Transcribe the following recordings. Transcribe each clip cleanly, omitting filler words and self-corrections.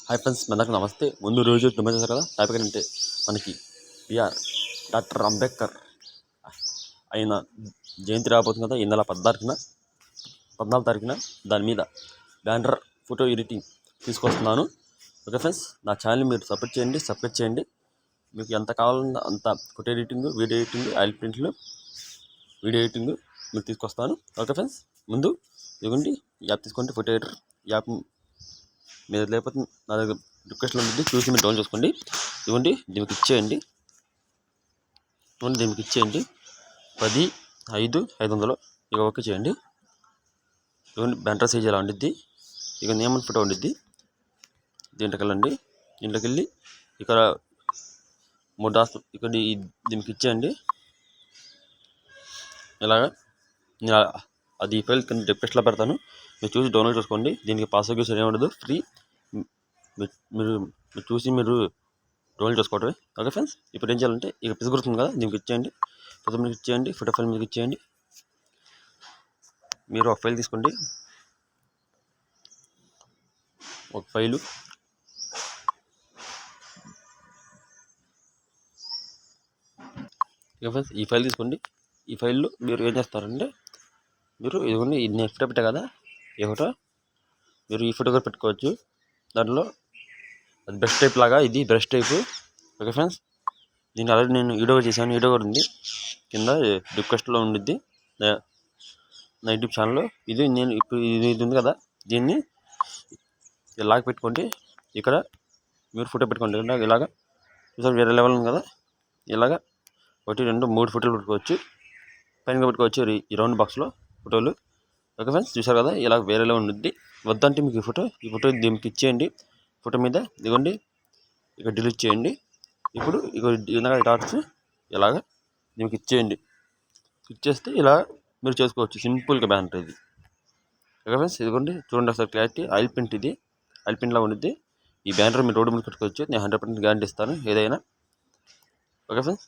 Hi friends, అందరికీ నమస్తే. ముందు రోజు గమనించారు కదా, టాపిక్ అంటే మనకి బిఆర్ డాక్టర్ అంబేద్కర్ ఆయన జయంతి రాబోతుంది కదా. ఈ నెల 14 తారీఖున దాని మీద బ్యానర్ ఫోటో ఎడిటింగ్ తీసుకొస్తున్నాను. ఓకే ఫ్రెండ్స్, నా ఛానల్ మీరు సపోర్ట్ చేయండి, సబ్స్క్రైబ్ చేయండి. మీకు ఎంత కావాలన్నా అంత photo editing, video editing, oil ప్రింట్లు, వీడియో ఎడిటింగ్ మీకు తీసుకొస్తాను. ఓకే ఫ్రెండ్స్, ముందు ఇదిగోండి యాప్ తీసుకోండి. ఫోటో ఎడిటర్ యాప్ మీరు లేకపోతే నా దగ్గర రిక్వెస్ట్లో ఉంటుంది, చూసి మీరు డౌన్ చేసుకోండి. ఇవ్వండి, దీనికి ఇచ్చేయండి. ఇవ్వండి, దీనికి ఇచ్చేయండి 10/5/500 ఇక ఓకే చేయండి. ఇవ్వండి, బ్యానర్ సైజ్ ఎలా ఉండిద్ది. ఇక నేమన్ ఫోటో ఉండిద్ది. దీంట్లోకి వెళ్ళండి. దీంట్లోకి వెళ్ళి ఇక్కడ 3 డాట్స్ ఇక్కడ దీనికి ఇచ్చేయండి. ఇలాగా అది ఈ ఫైల్ కింద రిక్వెస్ట్లో పెడతాను, మీరు చూసి డౌన్లోడ్ చేసుకోండి. దీనికి పాస్వర్డ్ యూస్ ఏమి ఫ్రీ, మీరు చూసి మీరు డౌన్లోడ్ చేసుకోవటమే. ఓకే ఫ్రెండ్స్, ఇప్పుడు ఏం చేయాలంటే ఇక పిస్ గుర్తుంది కదా, దీనికి ఇచ్చేయండి. ఫోటో మీకు ఇచ్చేయండి, ఫోటో ఫైల్ మీకు ఇచ్చేయండి. మీరు ఒక ఫైల్ తీసుకోండి, ఒక ఫైలు ఇక ఫ్రెండ్స్ ఈ ఫైల్ తీసుకోండి. ఈ ఫైల్లో మీరు ఏం చేస్తారంటే మీరు ఇదిగోండి, ఇది నేను ఫోటో పెట్టా కదా, ఈ ఫోటో మీరు ఈ ఫోటో కూడా పెట్టుకోవచ్చు. దాంట్లో అది బ్రష్ టైప్ లాగా, ఇది బ్రష్ టైపు. ఓకే ఫ్రెండ్స్, దీన్ని ఆల్రెడీ నేను వీడియో చేశాను, వీడియో కూడా ఉంది కింద రిక్వెస్ట్లో ఉండిద్ది నా యూట్యూబ్ ఛానల్లో. ఇది నేను ఇప్పుడు ఇది ఉంది కదా, దీన్ని ఇలాగ పెట్టుకోండి. ఇక్కడ మీరు ఫోటో పెట్టుకోండి. ఇలాగ చూసారు, వేరే లెవెల్ ఉంది కదా. ఇలాగ 1, 2, 3 ఫోటోలు పెట్టుకోవచ్చు. పైన పెట్టుకోవచ్చు ఈ రౌండ్ బాక్స్లో ఫోటోలు. ఓకే ఫ్రెండ్స్, చూసారు కదా, ఇలా వేరే లెవెల్ ఉంటుంది. వద్దంటే మీకు ఈ ఫోటో దీనికి ఇచ్చేయండి. ఫోటో మీద ఇదిగోండి, ఇక డిలీట్ చేయండి. ఇప్పుడు ఇక డాట్స్ ఇలాగ దీనికి ఇచ్చేయండి. ఇచ్చేస్తే ఇలా మీరు చేసుకోవచ్చు సింపుల్గా బ్యానర్ ఇది. ఓకే ఫ్రెండ్స్, ఇదిగోండి చూడండి ఒకసారి క్లారిటీ. ఆయిల్ ప్రింట్, ఇది ఆయిల్ ప్రింట్లా ఉండిద్ది. ఈ బ్యానర్ మీరు రోడ్డు మీద పెట్టుకోవచ్చు. నేను 100% గ్యారంటీ ఇస్తాను ఏదైనా. ఓకే ఫ్రెండ్స్,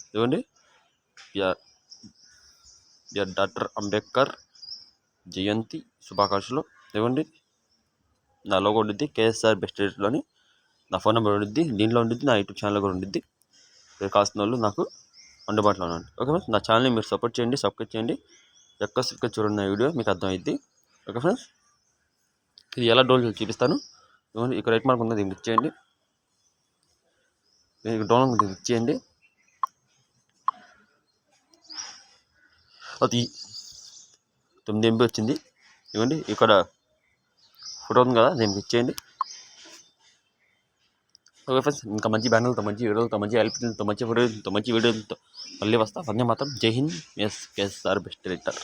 ఇదిగోండి డాక్టర్ అంబేద్కర్ జయంతి శుభాకాంక్షలు. ఇవ్వండి, నా లోగో ఉండిద్ది, కేఎస్ఆర్ బెస్ట్ రేట్లోని నా ఫోన్ నెంబర్ ఉండిద్ది, దీంట్లో ఉండిద్ది, నా యూట్యూబ్ ఛానల్ కూడా ఉండిద్ది. మీరు కావాల్సిన వాళ్ళు నాకు అందుబాటులో ఉండండి. ఓకే ఫ్రెండ్స్, నా ఛానల్ని మీరు సపోర్ట్ చేయండి, సబ్స్క్రైబ్ చేయండి. ఎక్కడ చూడండి నా వీడియో, మీకు అర్థమైద్ది. ఓకే ఫ్రెండ్స్, ఇది ఎలా డౌన్లోడ్ చూపిస్తాను. ఇవ్వండి, ఇక్కడ రైట్ మార్క్ ఉంది, దీనికి ఇచ్చేయండి. డౌన్లోడ్ దీనికి ఇచ్చేయండి. అది 9 MB వచ్చింది. ఇవ్వండి, ఇక్కడ ఫోటో ఉంది కదా, దీనికి ఇచ్చేయండి. ఓకే ఫ్రెండ్స్, ఇంకా మంచి బ్యానర్లతో, మంచి వీడియోలతో, మంచి హెల్ప్లతో, మంచి ఫోటోలతో, మంచి వీడియోలతో మళ్ళీ వస్తా. వందే మాత్రం. జై Hind. Yes KSR best writer.